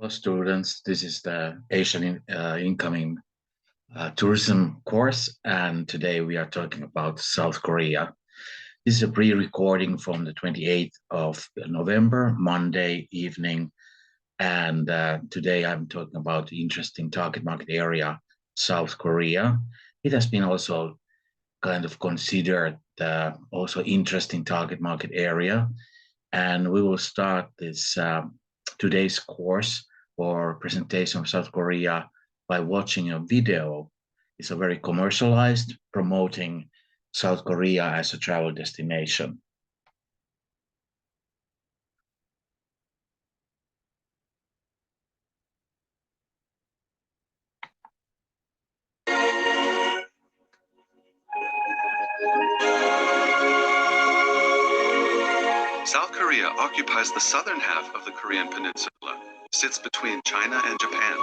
Hello, students. This is the Asian Incoming Tourism course, and today we are talking about South Korea. This is a pre-recording from the 28th of November, Monday evening, and today I'm talking about the interesting target market area, South Korea. It has been also kind of considered also interesting target market area, and we will start this today's course or presentation of South Korea by watching a video. It's a very commercialized, promoting South Korea as a travel destination. South Korea occupies the southern half of the Korean peninsula, sits between China and Japan.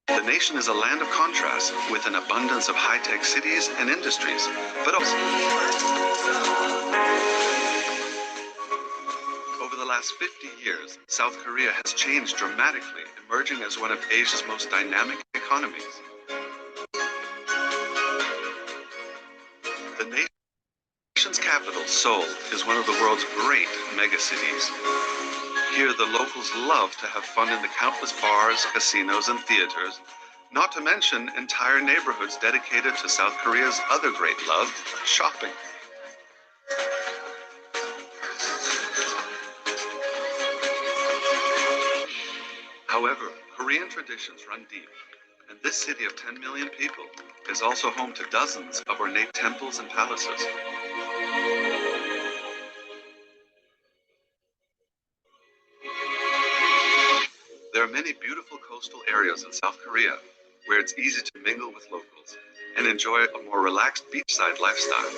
The nation is a land of contrast with an abundance of high-tech cities and industries, but also over the last 50 years, South Korea has changed dramatically, emerging as one of Asia's most dynamic economies. The nation's capital, Seoul, is one of the world's great megacities. Here, the locals love to have fun in the countless bars, casinos, and theaters, not to mention entire neighborhoods dedicated to South Korea's other great love, shopping. However, Korean traditions run deep, and this city of 10 million people is also home to dozens of ornate temples and palaces. There are many beautiful coastal areas in South Korea where it's easy to mingle with locals and enjoy a more relaxed beachside lifestyle.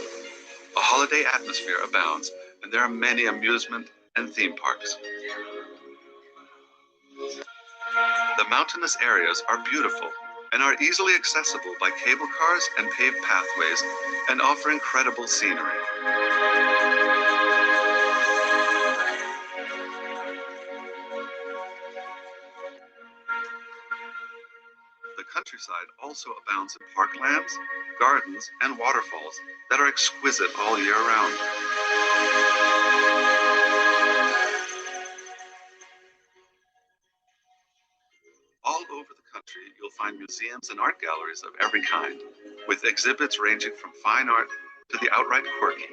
A holiday atmosphere abounds, and there are many amusement and theme parks. The mountainous areas are beautiful and are easily accessible by cable cars and paved pathways and offer incredible scenery. The countryside also abounds in parklands, gardens, and waterfalls that are exquisite all year round. All over the country, you'll find museums and art galleries of every kind, with exhibits ranging from fine art to the outright quirky.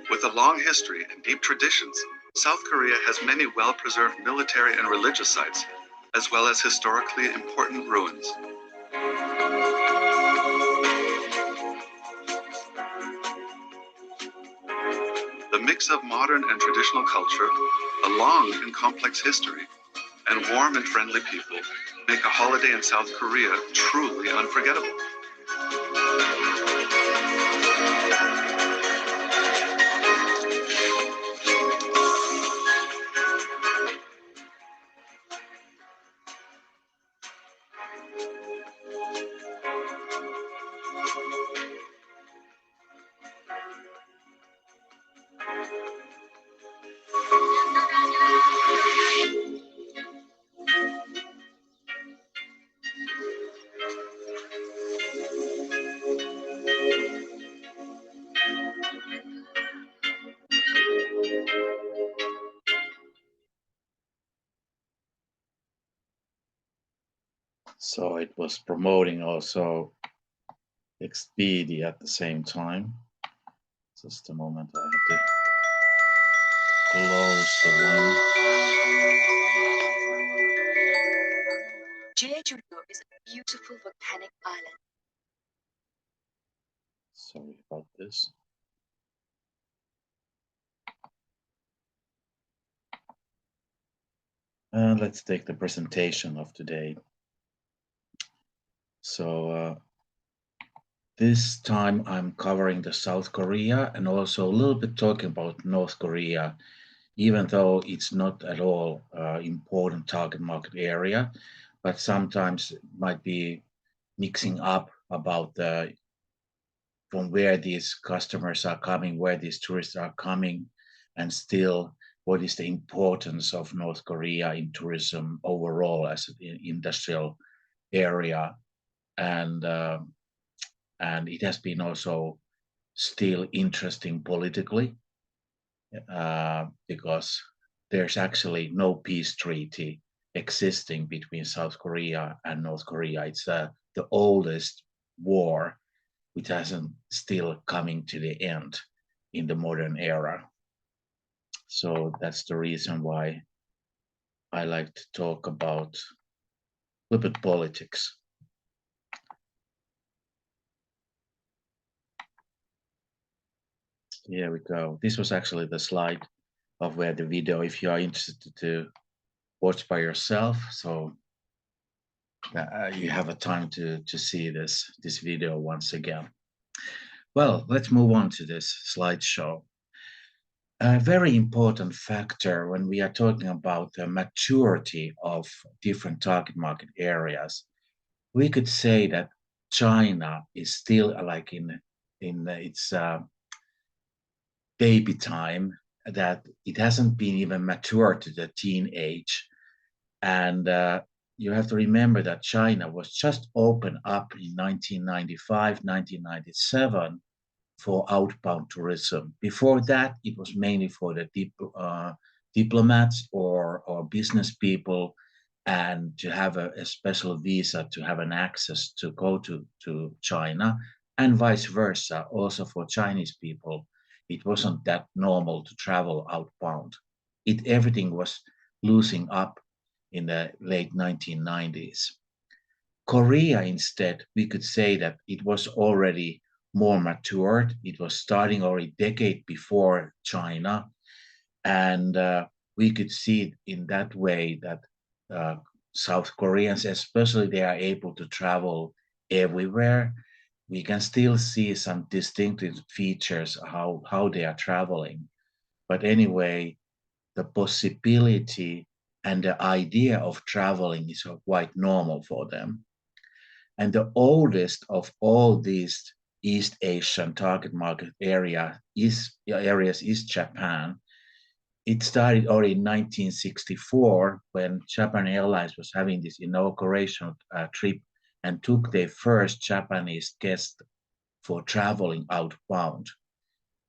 With a long history and deep traditions, South Korea has many well-preserved military and religious sites, as well as historically important ruins. The mix of modern and traditional culture, a long and complex history, and warm and friendly people make a holiday in South Korea truly unforgettable. So it was promoting also Expedia at the same time. Just a moment, I have to close the one. Jeju-do is a beautiful volcanic island. Sorry about this. And let's take the presentation of today. So this time I'm covering the South Korea and also a little bit talking about North Korea, even though it's not at all important target market area, but sometimes it might be mixing up about the from where these customers are coming, where these tourists are coming, and still what is the importance of North Korea in tourism overall as an industrial area. And it has been also still interesting politically because there's actually no peace treaty existing between South Korea and North Korea. It's the oldest war which hasn't still coming to the end in the modern era. So that's the reason why I like to talk about a little bit politics. Here we go. This was actually the slide of where the video, if you are interested to watch by yourself, so you have a time to see this video once again. Well, let's move on to this slideshow. A very important factor when we are talking about the maturity of different target market areas, we could say that China is still like in its baby time, that it hasn't been even mature to the teenage. And you have to remember that China was just opened up in 1995, 1997 for outbound tourism. Before that, it was mainly for the diplomats or business people, and to have a special visa to have an access to go to China, and vice versa, also for Chinese people. It wasn't that normal to travel outbound. Everything was losing up in the late 1990s. Korea, instead, we could say that it was already more matured. It was starting already a decade before China. And we could see in that way that South Koreans, especially, they are able to travel everywhere. We can still see some distinctive features how they are traveling. But anyway, the possibility and the idea of traveling is quite normal for them. And the oldest of all these East Asian target market areas is Japan. It started already in 1964 when Japan Airlines was having this inauguration trip and took their first Japanese guest for traveling outbound.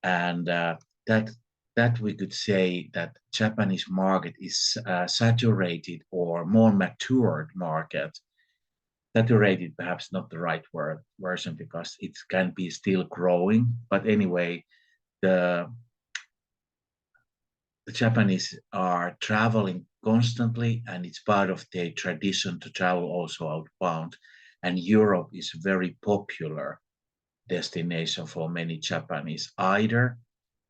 And that we could say that Japanese market is saturated or more matured market. Saturated, perhaps not the right version, because it can be still growing. But anyway, the Japanese are traveling constantly, and it's part of their tradition to travel also outbound. And Europe is a very popular destination for many Japanese, either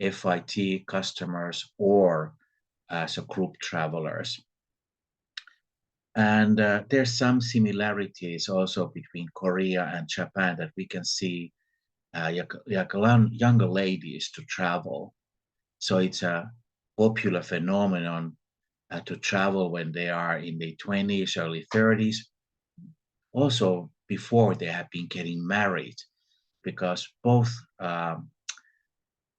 FIT customers or as a group travelers. And there's some similarities also between Korea and Japan that we can see younger ladies to travel. So it's a popular phenomenon to travel when they are in their 20s, early 30s, also before they have been getting married, because both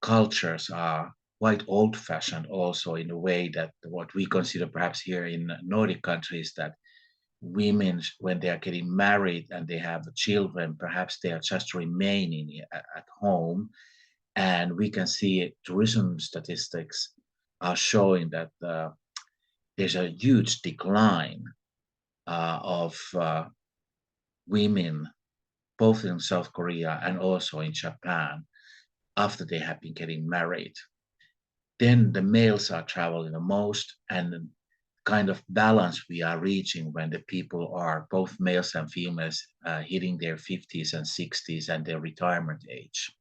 cultures are quite old-fashioned also in a way that what we consider perhaps here in Nordic countries, that women, when they are getting married and they have children, perhaps they are just remaining at home. And we can see tourism statistics are showing that there's a huge decline of women, both in South Korea and also in Japan, after they have been getting married. Then the males are traveling the most, and the kind of balance we are reaching when the people are, both males and females, hitting their 50s and 60s and their retirement age.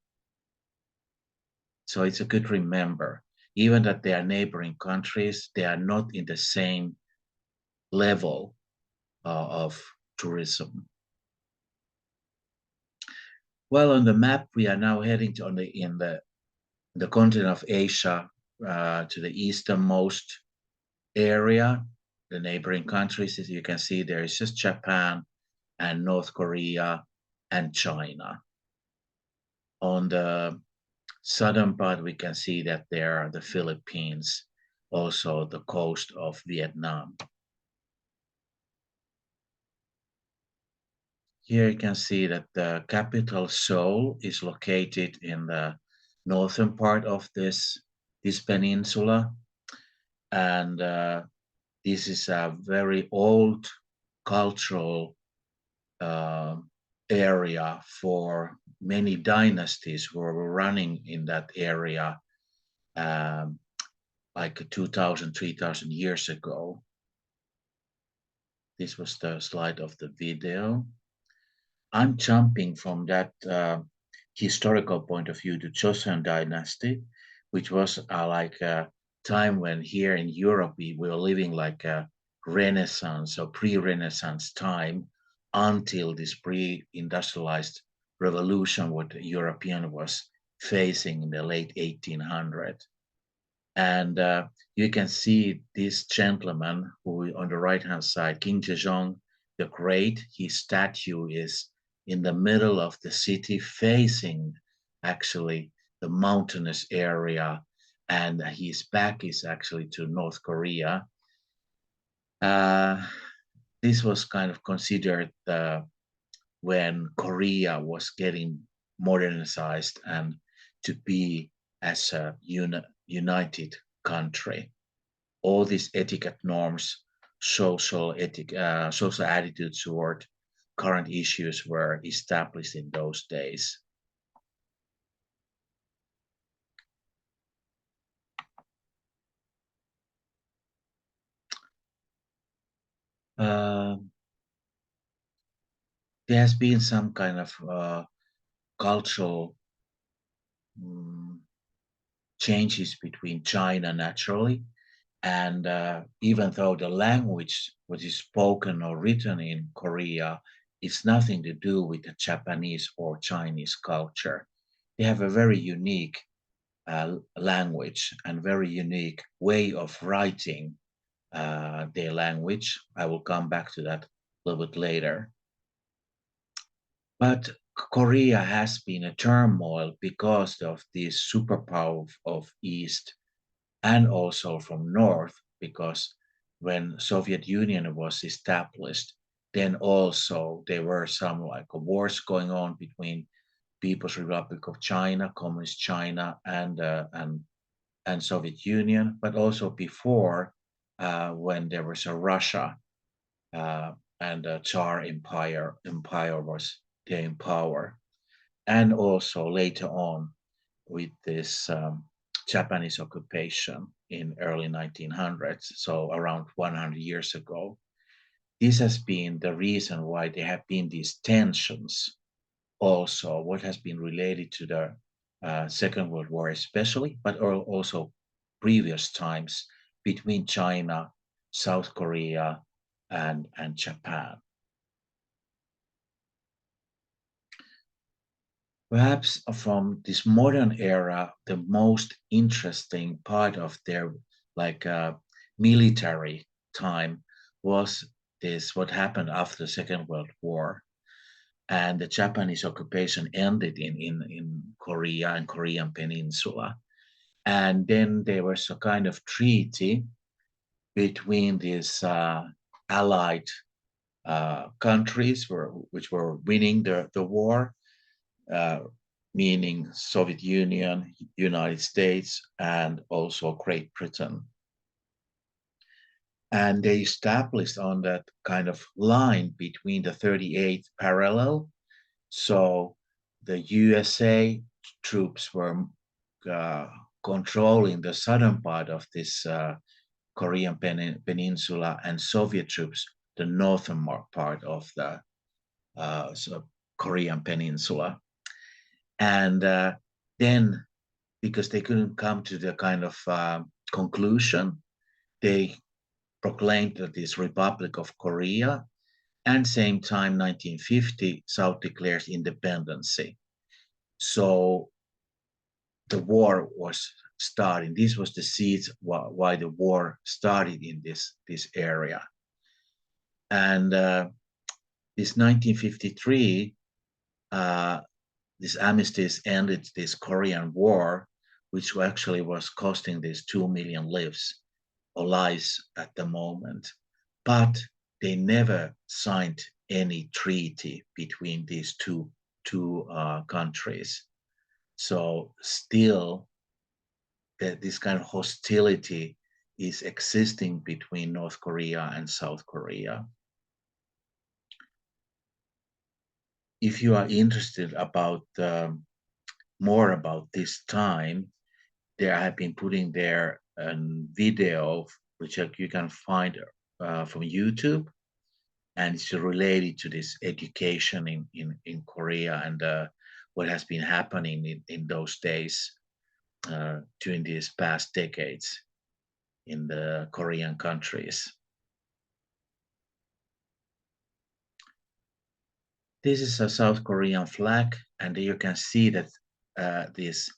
So it's a good remember, even that they are neighboring countries, they are not in the same level of tourism. Well, on the map, we are now heading to in the continent of Asia, to the easternmost area, the neighboring countries. As you can see, there is just Japan and North Korea and China. On the southern part, we can see that there are the Philippines, also the coast of Vietnam. Here you can see that the capital Seoul is located in the northern part of this peninsula, and this is a very old cultural uh, area for many dynasties who were running in that area um, like 2,000, 3,000 years ago. This was the slide of the video. I'm jumping from that historical point of view to Joseon Dynasty, which was like a time when here in Europe we were living like a Renaissance or pre-Renaissance time until this pre-industrialized revolution what the European was facing in the late 1800s. And you can see this gentleman who on the right-hand side, King Sejong the Great, his statue is in the middle of the city facing actually the mountainous area, and his back is actually to North Korea. This was kind of considered when Korea was getting modernized and to be as a united country. All these etiquette norms, social attitudes toward current issues were established in those days. Uh, there has been some kind of cultural changes between China naturally, and even though the language which is spoken or written in Korea is nothing to do with the Japanese or Chinese culture, they have a very unique language and very unique way of writing their language. I will come back to that a little bit later. But Korea has been a turmoil because of this superpower of East and also from North, because when Soviet Union was established, then also there were some like wars going on between People's Republic of China, Communist China, and Soviet Union, but also before when there was a Russia and the Tsar Empire was there in power, and also later on with this Japanese occupation in early 1900s, so around 100 years ago. This has been the reason why there have been these tensions. Also, what has been related to the Second World War, especially, but also previous times between China, South Korea, and Japan. Perhaps from this modern era, the most interesting part of their like military time was this what happened after the Second World War, and the Japanese occupation ended in Korea and Korean Peninsula, and then there was a kind of treaty between these allied countries which were winning the war, uh, meaning Soviet Union, United States, and also Great Britain. And they established on that kind of line between the 38th parallel. So the USA troops were controlling the southern part of this Korean peninsula, and Soviet troops the northern part of the Korean peninsula. And then, because they couldn't come to the kind of conclusion, they proclaimed that this Republic of Korea, and same time, 1950, South declares independence. So the war was starting. This was the seeds why the war started in this area. And this 1953, this armistice ended this Korean War, which actually was costing these 2 million lives or lives at the moment. But they never signed any treaty between these two countries. So still, this kind of hostility is existing between North Korea and South Korea. If you are interested about more about this time, they have been putting there a video which you can find from YouTube, and it's related to this education in Korea and what has been happening in those days during these past decades in the Korean countries. This is a South Korean flag, and you can see that these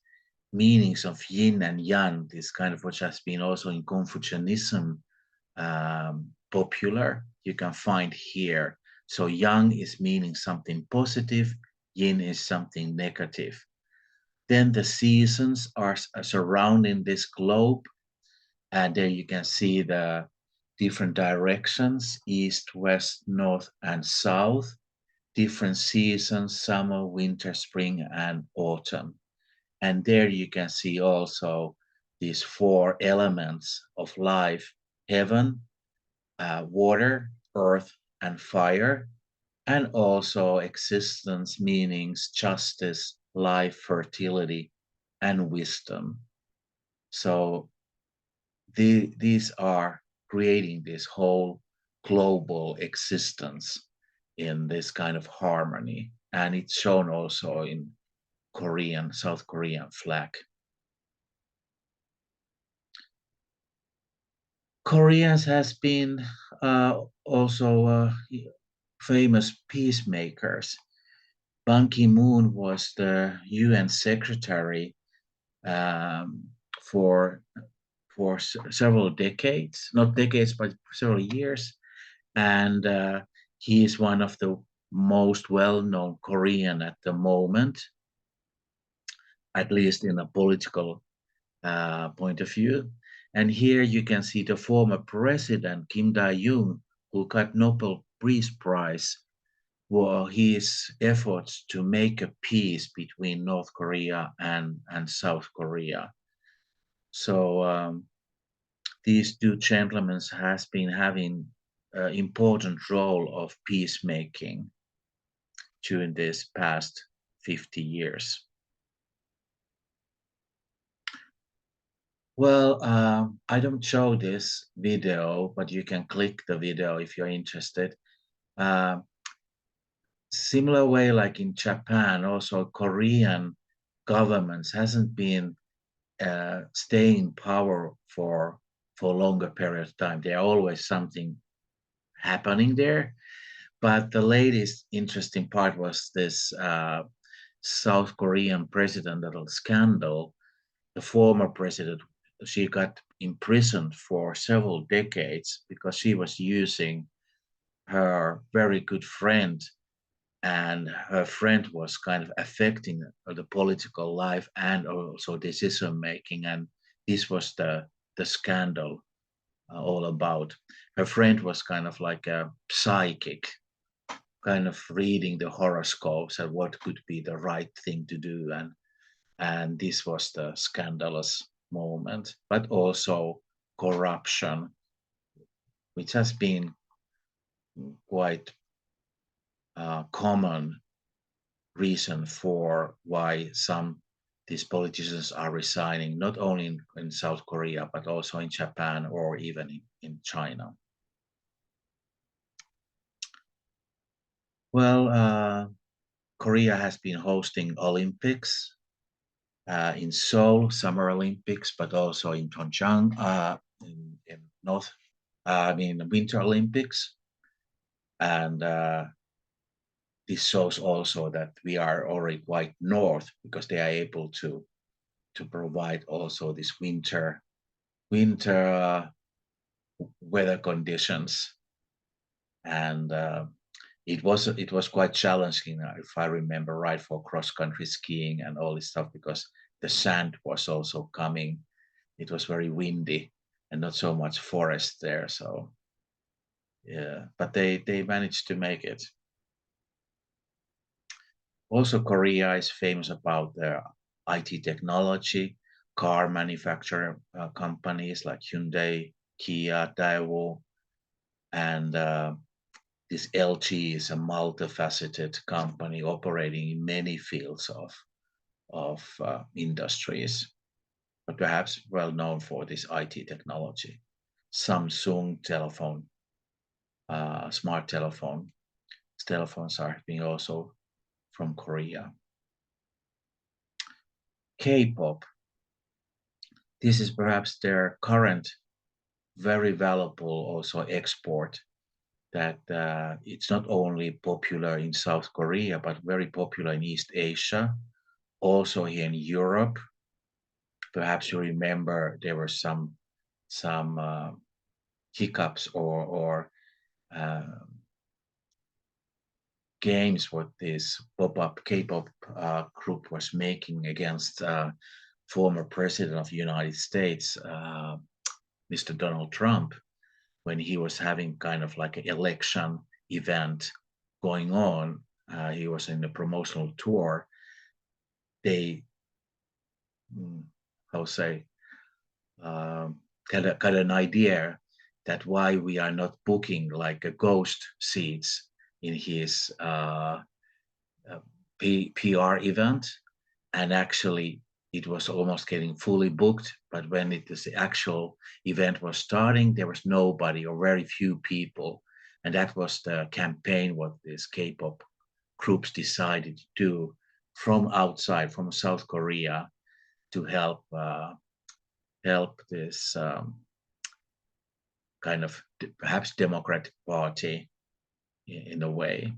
meanings of yin and yang, this kind of which has been also in Confucianism popular, you can find here. So yang is meaning something positive, yin is something negative. Then the seasons are surrounding this globe, and there you can see the different directions, east, west, north, and south, different seasons, summer, winter, spring, and autumn. And there you can see also these 4 elements of life: heaven, water, earth, and fire, and also existence, meanings, justice, life, fertility, and wisdom. So these are creating this whole global existence in this kind of harmony. And it's shown also in South Korean flag. Koreans has been also famous peacemakers. Ban Ki-moon was the UN secretary for several decades, not decades, but several years. And he is one of the most well-known Korean at the moment, at least in a political point of view. And here you can see the former president, Kim Dae-jung, who got Nobel Peace Prize for his efforts to make a peace between North Korea and South Korea. So these two gentlemen has been having an important role of peacemaking during this past 50 years. Well, I don't show this video, but you can click the video if you're interested. Similar way like in Japan, also Korean governments hasn't been staying in power for longer period of time. There's always something happening there. But the latest interesting part was this South Korean presidential scandal. The former president, she got imprisoned for several decades because she was using her very good friend, and her friend was kind of affecting the political life and also decision making. And this was the scandal all about. Her friend was kind of like a psychic, kind of reading the horoscopes and what could be the right thing to do. And this was the scandalous moment, but also corruption, which has been quite common reason for why these politicians are resigning, not only in South Korea, but also in Japan or even in China. Well, Korea has been hosting Olympics in Seoul, Summer Olympics, but also in Pyeongchang, in Winter Olympics. And this shows also that we are already quite north, because they are able to provide also this winter weather conditions. And it was quite challenging, if I remember right, for cross country skiing and all this stuff because the sand was also coming. It was very windy and not so much forest there. So yeah, but they managed to make it. Also, Korea is famous about their IT technology, car manufacturer companies like Hyundai, Kia, Daewoo, and this LG is a multifaceted company operating in many fields of industries, but perhaps well known for this IT technology. Samsung telephone, smart telephones are being also from Korea. K-pop, this is perhaps their current very valuable also export that it's not only popular in South Korea, but very popular in East Asia, also here in Europe. Perhaps you remember there were some hiccups or uh, games what this pop-up K-pop group was making against former president of the United States, Mr. Donald Trump, when he was having kind of like an election event going on. He was in a promotional tour. They, how say, got an idea that why we are not booking like a ghost seats in his PR event, and actually it was almost getting fully booked. But when it was the actual event was starting, there was nobody or very few people, and that was the campaign what this K-pop groups decided to do from outside, from South Korea, to help this kind of perhaps Democratic Party in a way.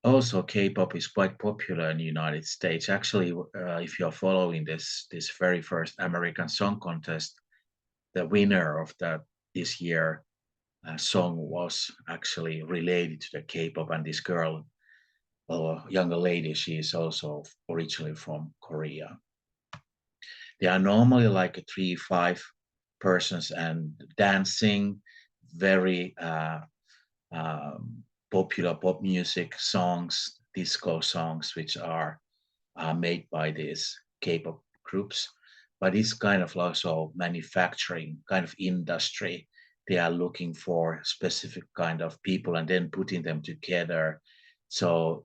Also, K-pop is quite popular in the United States. Actually, if you're following this very first American Song Contest, the winner of that this year song was actually related to the K-pop, and this girl, or younger lady, she is also originally from Korea. They are normally like 3-5 persons and dancing, very popular pop music songs, disco songs, which are made by these K-pop groups. But it's kind of also manufacturing kind of industry. They are looking for specific kind of people and then putting them together. So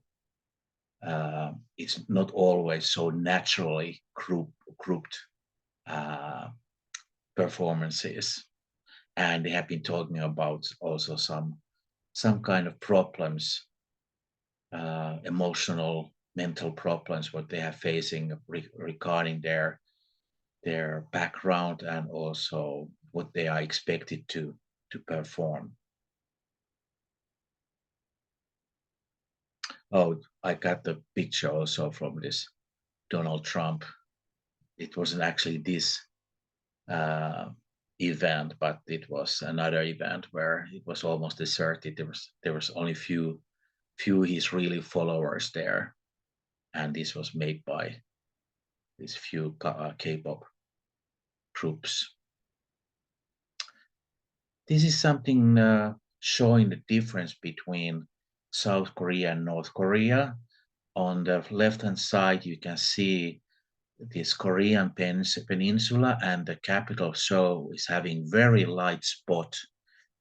it's not always so naturally grouped performances. And they have been talking about also some kind of problems, emotional, mental problems, what they are facing regarding their background and also what they are expected to perform. Oh, I got the picture also from this Donald Trump. It wasn't actually this uh, event, but it was another event where it was almost deserted. There was only few his really followers there, and this was made by these few K-pop groups. This is something showing the difference between South Korea and North Korea. On the left-hand side, you can see this Korean peninsula, and the capital Seoul is having very light spot.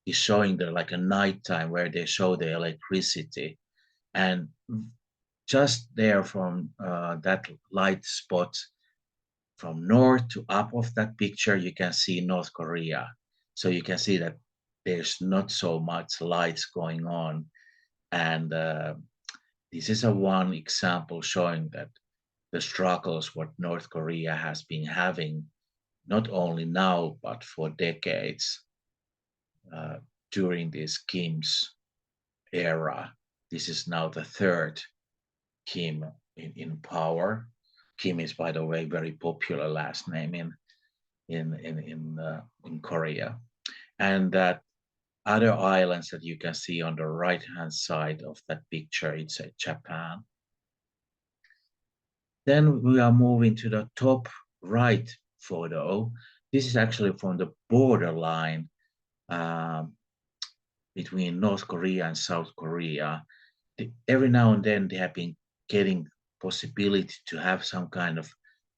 Is showing there like a nighttime where they show the electricity, and just there from that light spot from north to up of that picture, you can see North Korea. So you can see that there's not so much lights going on. And this is a one example showing that the struggles what North Korea has been having, not only now, but for decades uh, during this Kim's era. This is now the third Kim in power. Kim is, by the way, very popular last name in Korea, and that other islands that you can see on the right-hand side of that picture, it's Japan. Then we are moving to the top right photo. This is actually from the borderline between North Korea and South Korea. Every now and then they have been getting possibility to have some kind of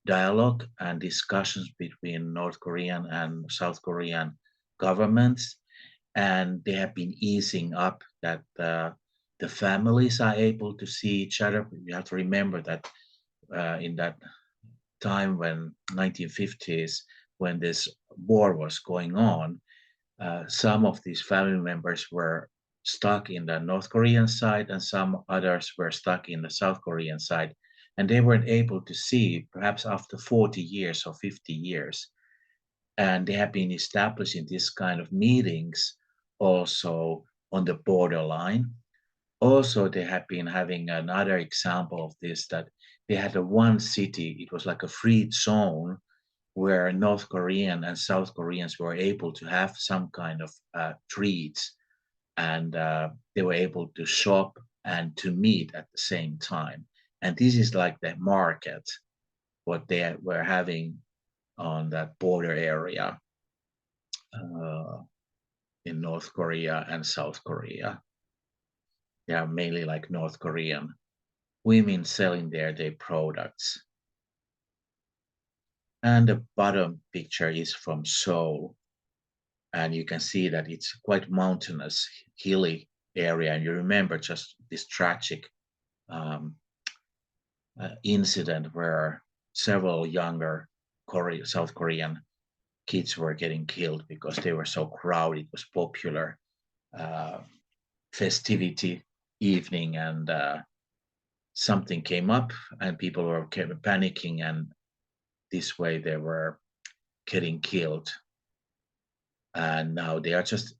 dialogue and discussions between North Korean and South Korean governments, and they have been easing up that the families are able to see each other. You have to remember that in that time when 1950s, when this war was going on, some of these family members were stuck in the North Korean side and some others were stuck in the South Korean side. And they weren't able to see, perhaps after 40 years or 50 years. And they have been establishing this kind of meetings also on the borderline. Also, they have been having another example of this, that they had a one city, it was like a free zone where North Korean and South Koreans were able to have some kind of treats, and they were able to shop and to meet at the same time. And this is like the market, what they were having on that border area uh, in North Korea and South Korea. They are mainly like North Korean women selling their products. And the bottom picture is from Seoul. And you can see that it's quite mountainous, hilly area. And you remember just this tragic um, incident where several younger South Korean kids were getting killed because they were so crowded. It was popular uh, festivity evening, and something came up, and people were panicking, and this way they were getting killed. And now they are just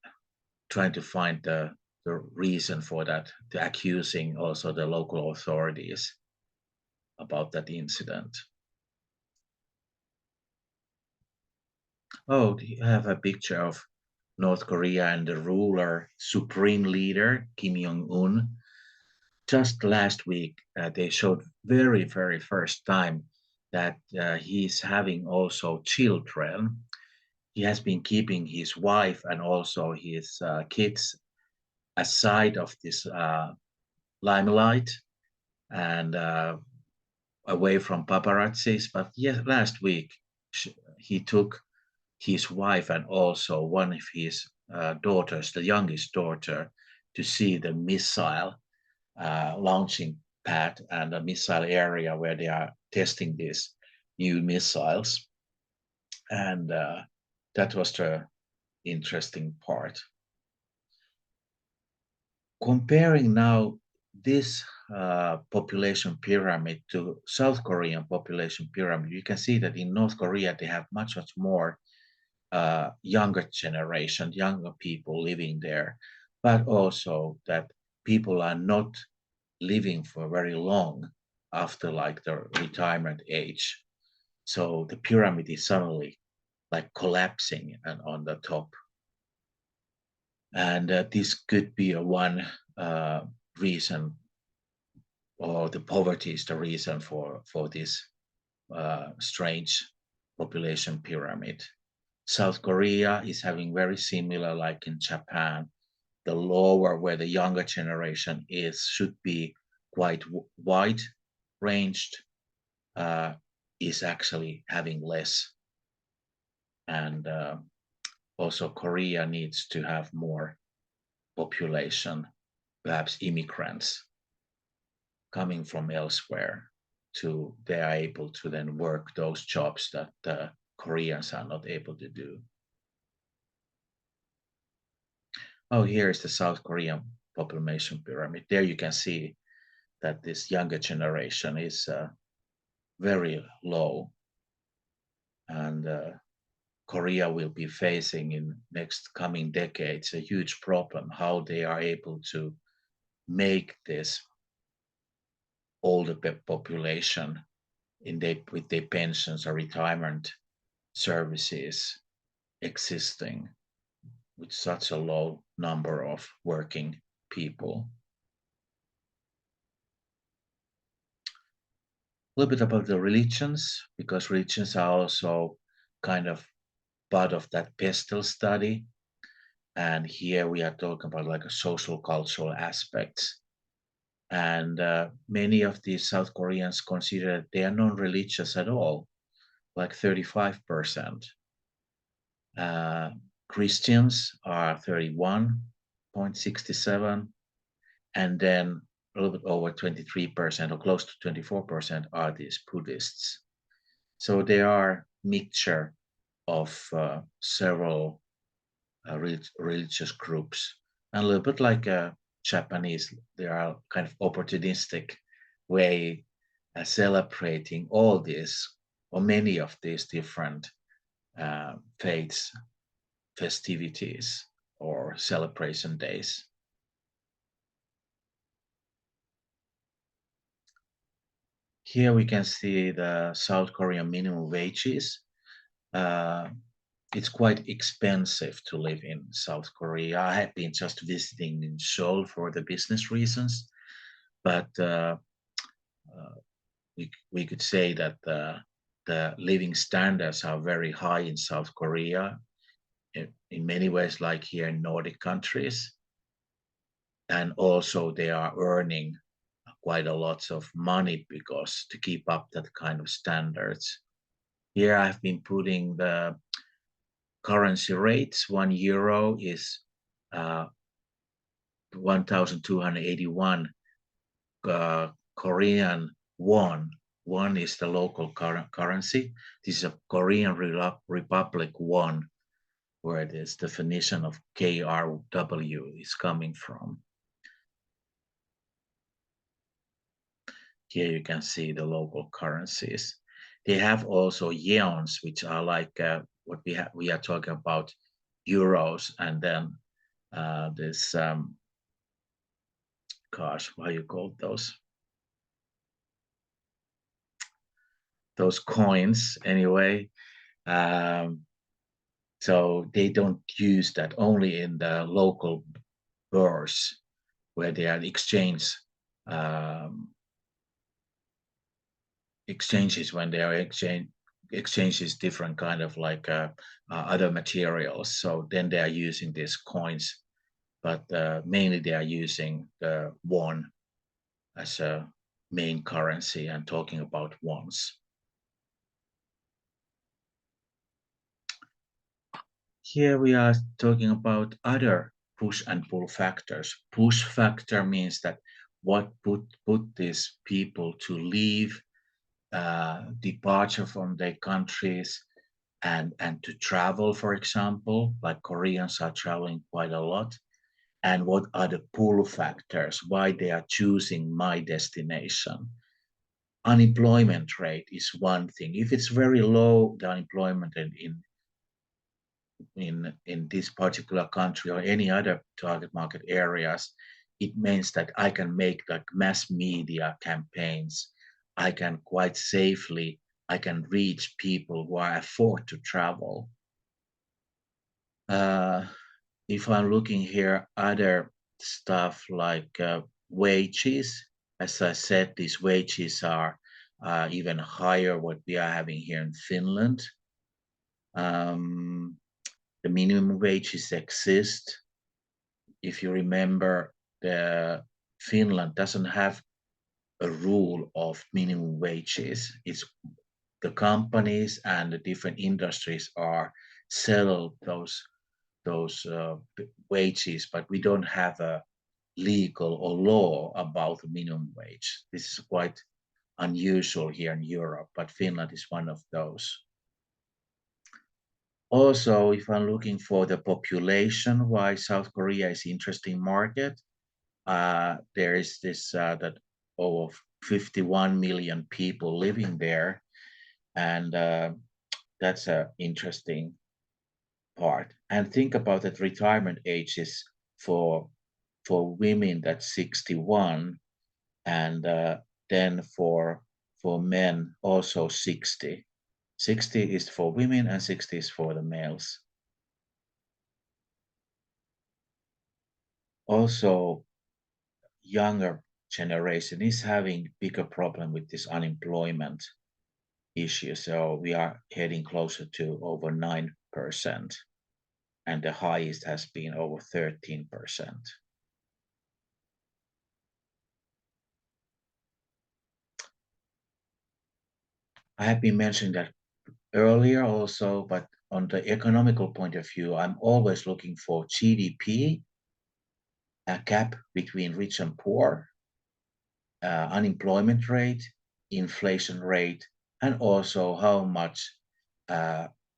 trying to find the reason for that, to accusing also the local authorities about that incident. Oh, you have a picture of North Korea and the ruler, supreme leader, Kim Jong-un. Just last week, they showed very first time that he's having also children. He has been keeping his wife and also his kids aside of this limelight and away from paparazzis. But yes, last week he took his wife and also one of his daughters, the youngest daughter, to see the missile launching pad and the missile area where they are testing these new missiles. And that was the interesting part. Comparing now this population pyramid to South Korean population pyramid, you can see that in North Korea they have much more younger generation, younger people living there, but also that people are not living for very long after like the retirement age. So the pyramid is suddenly like collapsing and on the top. And this could be a one reason, or the poverty is the reason for this strange population pyramid. South Korea is having very similar, like in Japan. The lower where the younger generation is should be quite wide ranged, is actually having less. And also Korea needs to have more population, perhaps immigrants coming from elsewhere, to they are able to then work those jobs that the Koreans are not able to do. Oh, here is the South Korean population pyramid. There you can see that this younger generation is very low, and Korea will be facing in next coming decades a huge problem how they are able to make this older population with their pensions or retirement services existing with such a low number of working people. A little bit about the religions, because religions are also kind of part of that PESTEL study. And here we are talking about like a social cultural aspects. And many of these South Koreans consider that they are non-religious at all, like 35%. Christians are 31.67, and then a little bit over 23% or close to 24% are these Buddhists. So there are mixture of several religious groups, and a little bit like Japanese, they are kind of opportunistic way celebrating all these or many of these different faiths, festivities, or celebration days. Here we can see the South Korean minimum wages. Uh, it's quite expensive to live in South Korea. I have been just visiting in Seoul for the business reasons, but we could say that the living standards are very high in South Korea, in many ways, like here in Nordic countries. And also they are earning quite a lot of money because to keep up that kind of standards. Here I've been putting the currency rates. €1 is 1,281 Korean won. Won is the local currency. This is a Korean Republic won, where this definition of KRW is coming from. Here you can see the local currencies. They have also yeons, which are like what we are talking about, euros, and then this gosh, what you call those coins anyway. So they don't use that, only in the local bourse where they are exchanges, when they are exchanges different kind of like other materials. So then they are using these coins, but mainly they are using the won as a main currency and talking about wons. Here we are talking about other push and pull factors. Push factor means that what put these people to leave, departure from their countries, and to travel, for example, like Koreans are traveling quite a lot. And what are the pull factors, why they are choosing my destination? Unemployment rate is one thing. If it's very low, the unemployment in this particular country or any other target market areas, it means that I can make like mass media campaigns. I can quite safely, I can reach people who are afford to travel. If I'm looking here, other stuff like wages, as I said, these wages are even higher what we are having here in Finland. The minimum wages exist. If you remember, the Finland doesn't have a rule of minimum wages. It's the companies and the different industries are settle those wages, but we don't have a legal or law about the minimum wage. This is quite unusual here in Europe, but Finland is one of those. Also, if I'm looking for the population, why South Korea is interesting market, there is this that over 51 million people living there, and that's an interesting part. And think about that retirement ages for women that's 61, and then for men also 60. 60 is for women and 60 is for the males. Also, younger generation is having bigger problem with this unemployment issue. So we are heading closer to over 9%, and the highest has been over 13%. I have been mentioning that earlier also, but on the economical point of view, I'm always looking for GDP, a gap between rich and poor, unemployment rate, inflation rate, and also how much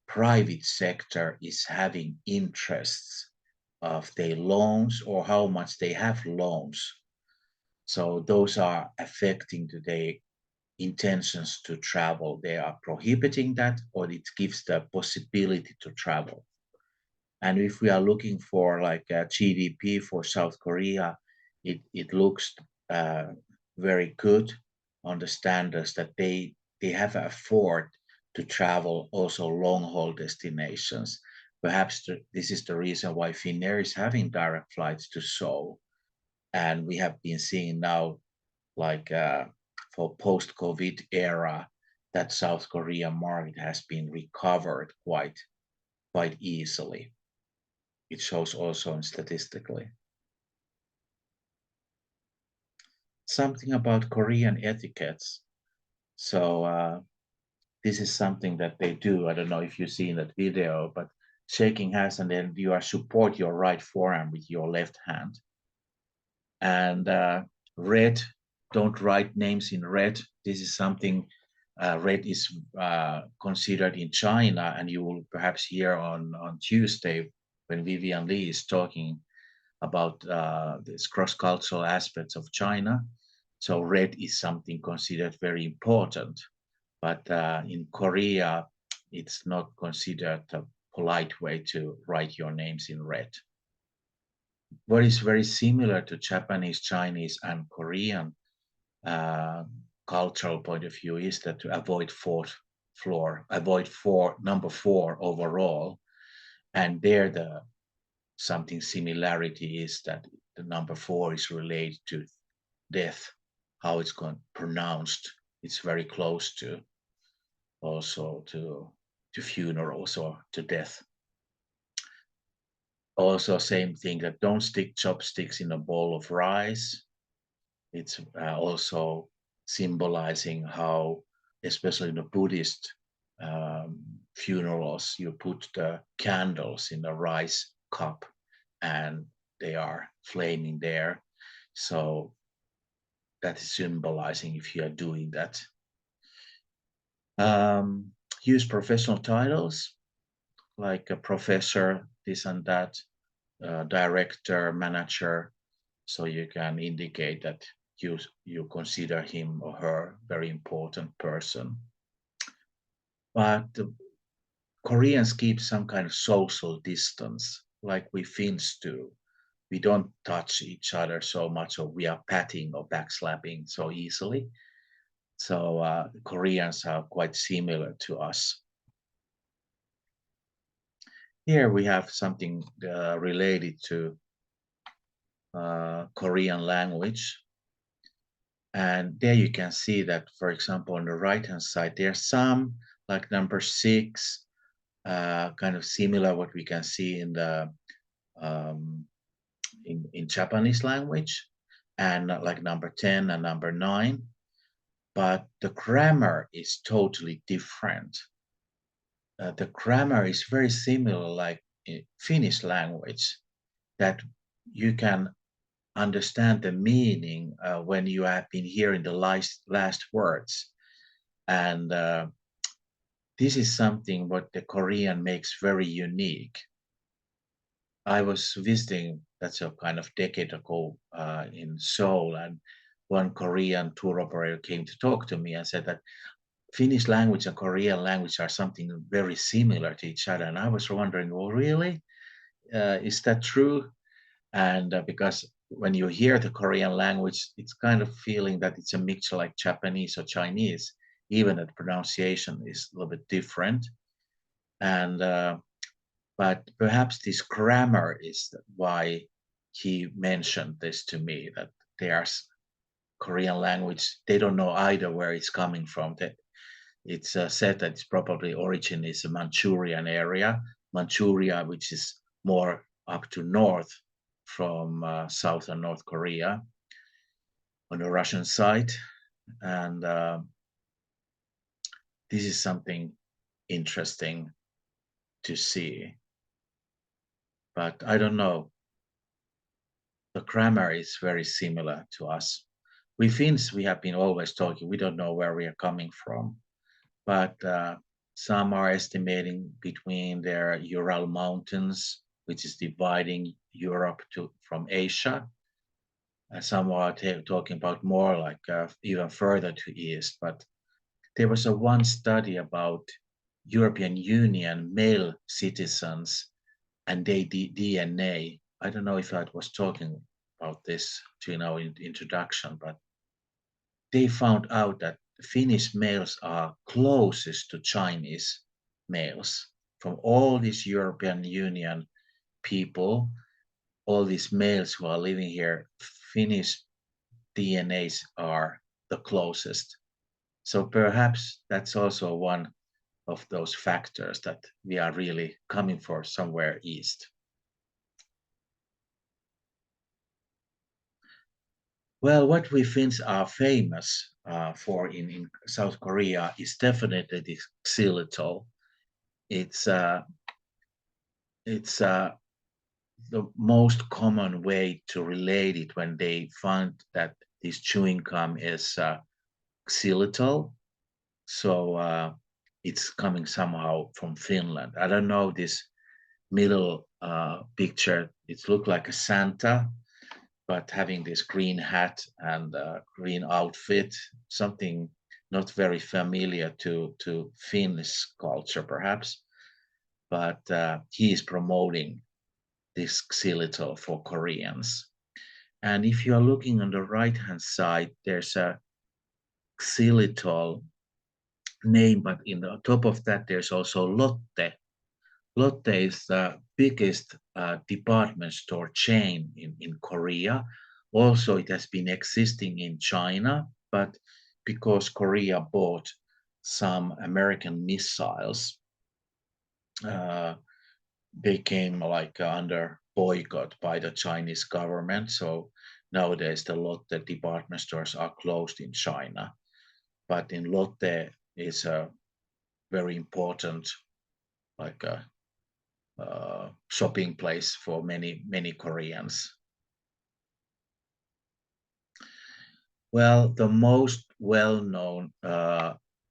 private sector is having interests of their loans or how much they have loans. So those are affecting today intentions to travel. They are prohibiting that, or it gives the possibility to travel. And if we are looking for like a GDP for South Korea, it looks uh, very good on the standards that they have afford to travel also long haul destinations. Perhaps this is the reason why Finnair is having direct flights to Seoul, and we have been seeing now like for post-COVID era that South Korea market has been recovered quite easily. It shows also statistically. Something about Korean etiquettes. So this is something that they do. I don't know if you see in that video, but shaking hands and then you are support your right forearm with your left hand. And red, don't write names in red. This is something red is considered in China, and you will perhaps hear on Tuesday when Vivian Lee is talking about this cross-cultural aspects of China. So red is something considered very important, but in Korea, it's not considered a polite way to write your names in red. What is very similar to Japanese, Chinese, and Korean uh, cultural point of view is that to avoid number four overall, and there the something similarity is that the number four is related to death, how it's pronounced. It's very close to also to funerals or to death. Also, same thing that don't stick chopsticks in a bowl of rice. It's also symbolizing how, especially in the Buddhist funerals, you put the candles in a rice cup and they are flaming there. So that is symbolizing if you are doing that. Use professional titles like a professor, this and that, director, manager, so you can indicate that you consider him or her very important person. But the Koreans keep some kind of social distance, like we Finns do. We don't touch each other so much, or we are patting or backslapping so easily. So Koreans are quite similar to us. Here we have something related to Korean language. And there you can see that, for example, on the right-hand side, there's some like number 6, kind of similar what we can see in the in Japanese language, and like number 10 and number 9. But the grammar is totally different. The grammar is very similar like in Finnish language, that you can understand the meaning when you have been hearing the last words. And this is something what the Korean makes very unique. I was visiting, that's a kind of decade ago in Seoul, and one Korean tour operator came to talk to me and said that Finnish language and Korean language are something very similar to each other. And I was wondering, well, really? Is that true? And because when you hear the Korean language, it's kind of feeling that it's a mixture like Japanese or Chinese, even that pronunciation is a little bit different. And but perhaps this grammar is why he mentioned this to me, that there's Korean language, they don't know either where it's coming from. That it's said that it's probably origin is a Manchurian area, Manchuria, which is more up to north from South and North Korea on the Russian side. And this is something interesting to see. But I don't know. The grammar is very similar to us. We Finns, we have been always talking, we don't know where we are coming from. But some are estimating between their Ural Mountains, which is dividing Europe from Asia. Some are talking about more like even further to east. But there was one study about European Union male citizens and their DNA. I don't know if I was talking about this in our introduction, but they found out that Finnish males are closest to Chinese males. From all these European Union people, all these males who are living here, Finnish DNAs are the closest. So perhaps that's also one of those factors that we are really coming for somewhere east. Well, what we Finns are famous for in South Korea is definitely the xylitol. It's the most common way to relate it when they find that this chewing gum is xylitol. So it's coming somehow from Finland. I don't know this middle picture. It looked like a Santa, but having this green hat and green outfit, something not very familiar to Finnish culture, perhaps. But he is promoting this xylitol for Koreans. And if you are looking on the right-hand side, there's a xylitol name, but in the top of that, there's also Lotte. Lotte is the biggest department store chain in Korea. Also, it has been existing in China, but because Korea bought some American missiles, they came like under boycott by the Chinese government. So nowadays, the Lotte department stores are closed in China. But in Lotte is a very important, like a shopping place for many Koreans. Well, the most well-known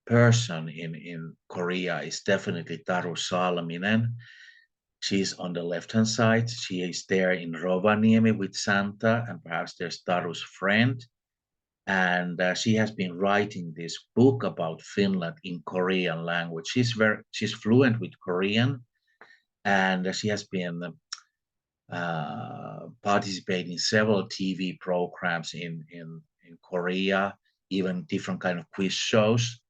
person in Korea is definitely Taru Salminen. She's on the left-hand side. She is there in Rovaniemi with Santa, and perhaps there's Taru's friend. And she has been writing this book about Finland in Korean language. She's fluent with Korean, and she has been participating in several TV programs in Korea, even different kind of quiz shows.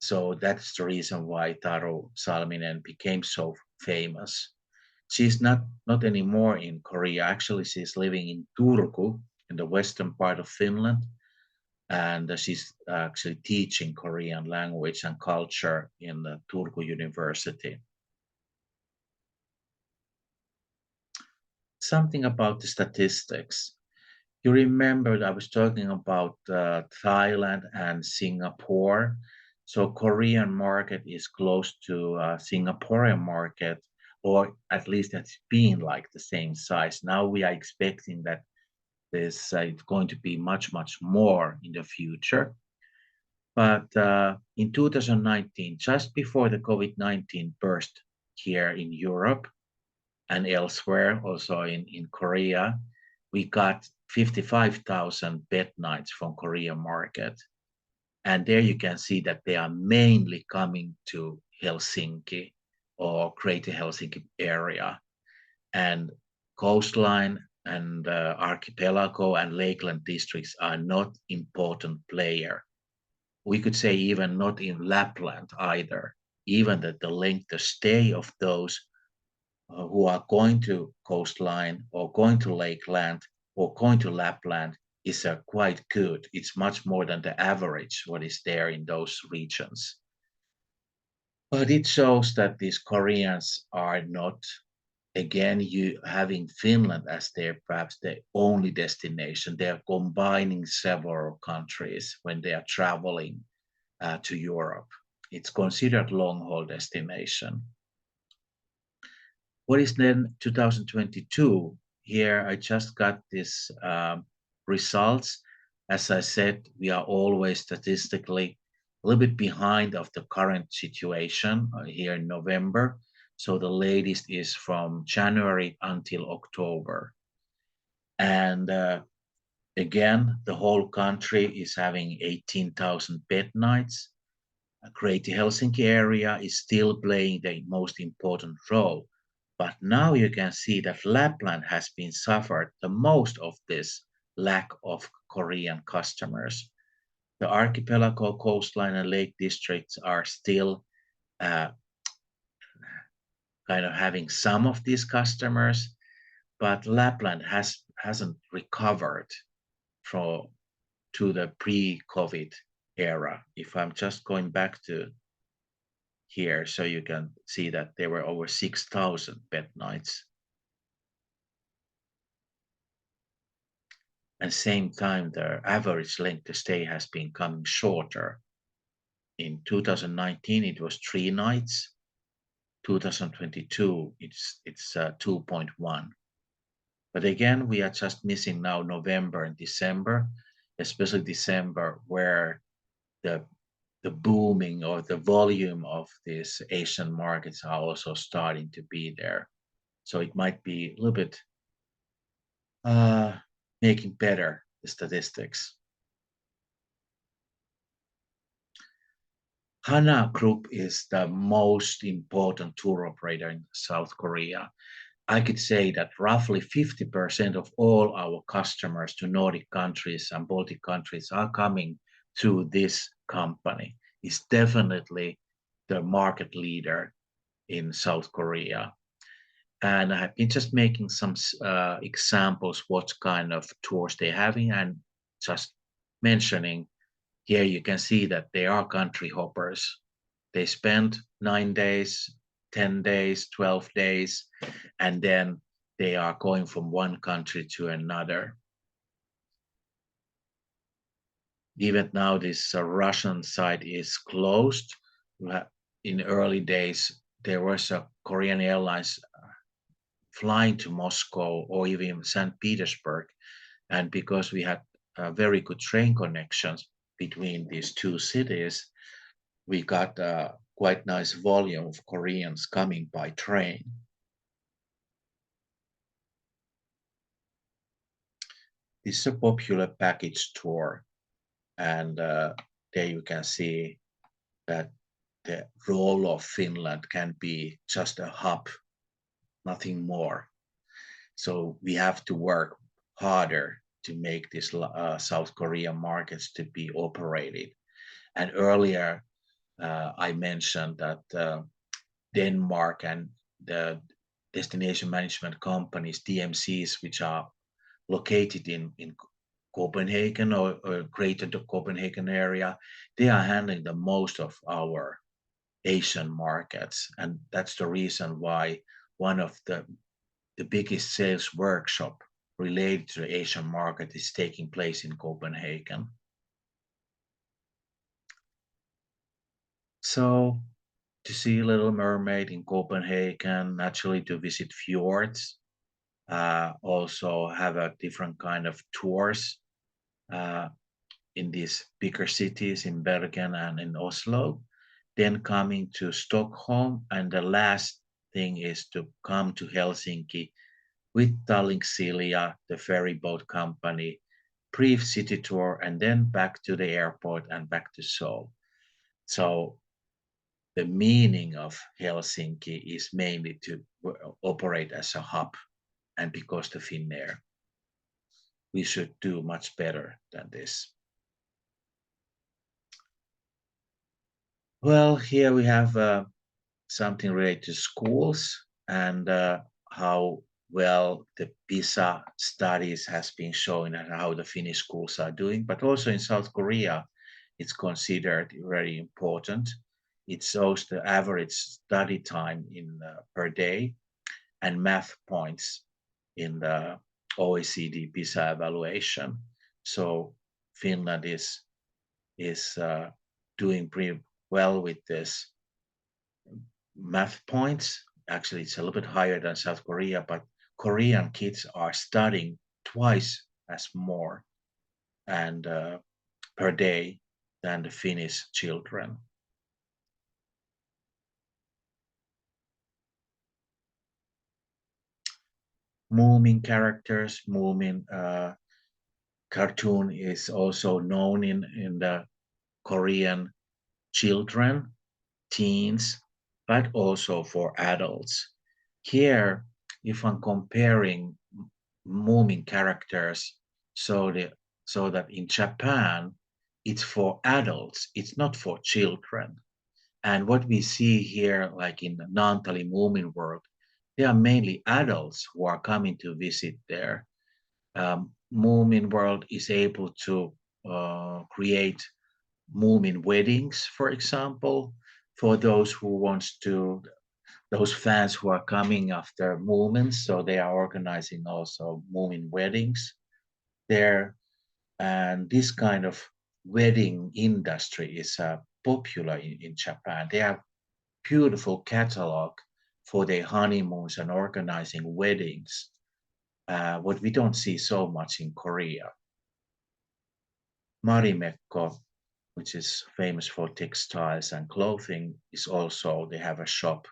So that's the reason why Taru Salminen became so famous. She's not anymore in Korea. Actually, she's living in Turku, in the western part of Finland, and she's actually teaching Korean language and culture in the Turku University. Something about the statistics. You remember I was talking about Thailand and Singapore. So Korean market is close to Singaporean market, or at least it's been like the same size. Now we are expecting that this it's going to be much more in the future. But in 2019, just before the COVID-19 burst here in Europe and elsewhere, also in Korea, we got 55,000 bed nights from Korean market. And there you can see that they are mainly coming to Helsinki or Greater Helsinki area. And coastline and archipelago and lakeland districts are not important player. We could say even not in Lapland either, even that the length of stay of those who are going to coastline or going to Lakeland or going to Lapland is quite good. It's much more than the average what is there in those regions. But it shows that these Koreans are not, again, you having Finland as their perhaps the only destination. They are combining several countries when they are traveling to Europe. It's considered long-haul destination. What is then 2022? Here I just got this results. As I said, we are always statistically a little bit behind of the current situation here in November. So the latest is from January until October. And again, the whole country is having 18,000 bed nights. Greater Helsinki area is still playing the most important role. But now you can see that Lapland has been suffered the most of this lack of Korean customers. The archipelago, coastline, and lake districts are still kind of having some of these customers, but Lapland hasn't recovered from to the pre-COVID era. If I'm just going back to here, so you can see that there were over 6,000 bed nights. And same time, the average length of stay has been coming shorter. In 2019, it was 3 nights. 2022, it's 2.1. But again, we are just missing now November and December, especially December, where the booming or the volume of these Asian markets are also starting to be there. So it might be a little bit making better the statistics. Hana Group is the most important tour operator in South Korea. I could say that roughly 50% of all our customers to Nordic countries and Baltic countries are coming through this company. It's definitely the market leader in South Korea. And I've been just making some examples what kind of tours they're having and just mentioning here you can see that they are country hoppers. They spend 9 days, 10 days, 12 days, and then they are going from one country to another. Even now, this Russian side is closed. In early days, there was a Korean Airlines flying to Moscow or even St. Petersburg. And because we had very good train connections between these two cities, we got a quite nice volume of Koreans coming by train. This is a popular package tour, and there you can see that the role of Finland can be just a hub, nothing more. So we have to work harder to make these South Korean markets to be operated. And earlier, I mentioned that Denmark and the destination management companies, DMCs, which are located in Copenhagen or greater Copenhagen area, they are handling the most of our Asian markets. And that's the reason why one of the biggest sales workshop related to the Asian market is taking place in Copenhagen. So to see Little Mermaid in Copenhagen, naturally to visit fjords, also have a different kind of tours in these bigger cities in Bergen and in Oslo, then coming to Stockholm, and the last thing is to come to Helsinki with Tallink Silja, the ferry boat company, brief city tour, and then back to the airport and back to Seoul. So the meaning of Helsinki is mainly to operate as a hub, and because the Finnair, we should do much better than this. Well, here we have something related to schools. and how well the PISA studies has been showing and how the Finnish schools are doing. But also in South Korea, it's considered very important. It shows the average study time in per day and math points in the OECD PISA evaluation. So Finland is doing pretty well with this math points. Actually, it's a little bit higher than South Korea, but Korean kids are studying twice as more and per day than the Finnish children. Moomin characters, Moomin cartoon is also known in the Korean children, teens, but also for adults. Here, if I'm comparing Moomin characters, so the so that in Japan it's for adults, it's not for children. And what we see here, like in the Nantali Moomin world, they are mainly adults who are coming to visit there. Moomin world is able to create Moomin weddings, for example, for those who wants to, those fans who are coming after Moomins. So they are organizing also Moomin weddings there. And this kind of wedding industry is popular in Japan. They have beautiful catalog for their honeymoons and organizing weddings, what we don't see so much in Korea. Marimekko, which is famous for textiles and clothing, is also they have a shop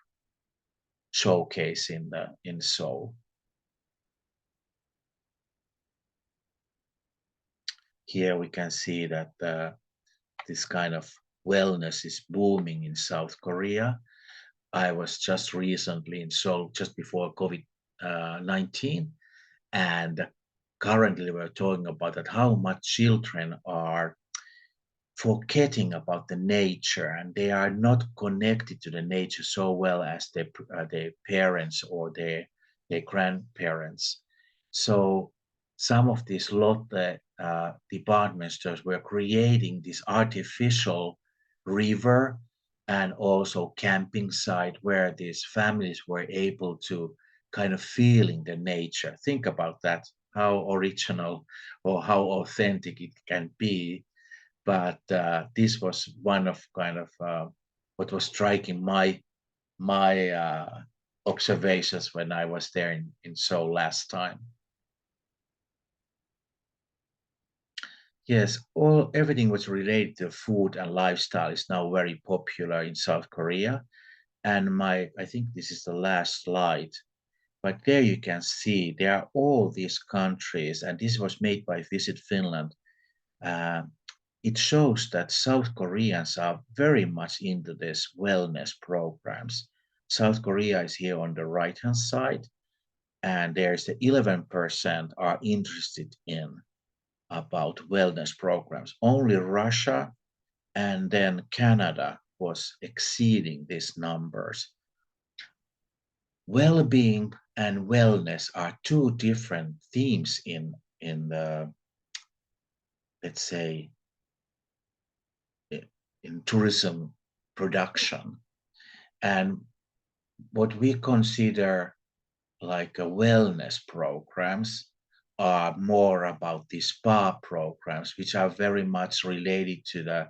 showcase in Seoul. Here we can see that this kind of wellness is booming in South Korea. I was just recently in Seoul just before COVID-19, and currently we're talking about that how much children are forgetting about the nature and they are not connected to the nature so well as their parents or their grandparents. So some of these Lotte department stores were creating this artificial river and also camping site where these families were able to kind of feeling the nature. Think about that, how original or how authentic it can be. But this was one of kind of what was striking my observations when I was there in Seoul last time. Yes, all everything was related to food and lifestyle is now very popular in South Korea. And I think this is the last slide. But there you can see there are all these countries, and this was made by Visit Finland. Uh, it shows that South Koreans are very much into this wellness programs. South Korea is here on the right hand side, and there's the 11% are interested in about wellness programs. Only Russia and then Canada was exceeding these numbers. Well-being and wellness are two different themes in the, let's say, in tourism production. And what we consider like a wellness programs are more about the spa programs, which are very much related to the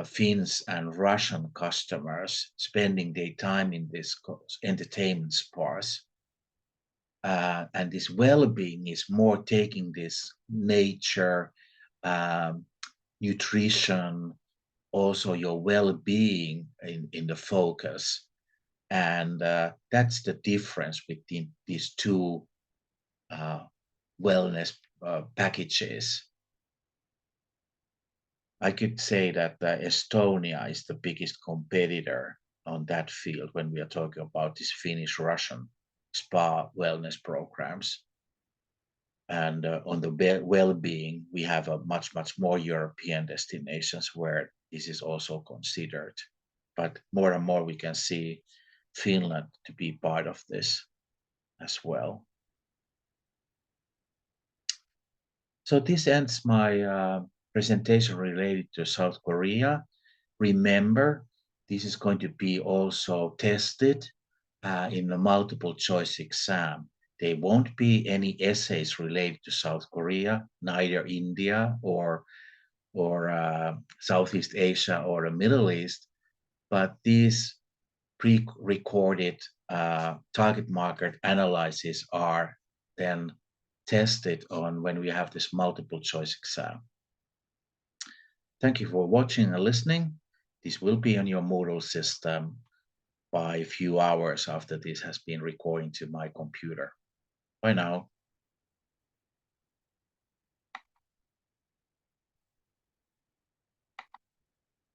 Finns and Russian customers spending their time in these entertainment spas. And this well-being is more taking this nature, um, nutrition, also your well-being in the focus. And that's the difference between these two uh, wellness packages. I could say that Estonia is the biggest competitor on that field when we are talking about these Finnish Russian spa wellness programs. And on the well-being, we have a much more European destinations where this is also considered. But more and more we can see Finland to be part of this as well. So this ends my presentation related to South Korea. Remember, this is going to be also tested in the multiple choice exam. There won't be any essays related to South Korea, neither India or Southeast Asia or the Middle East, but these pre-recorded target market analyses are then tested on when we have this multiple choice exam. Thank you for watching and listening. This will be on your Moodle system by a few hours after this has been recording to my computer. Bye now.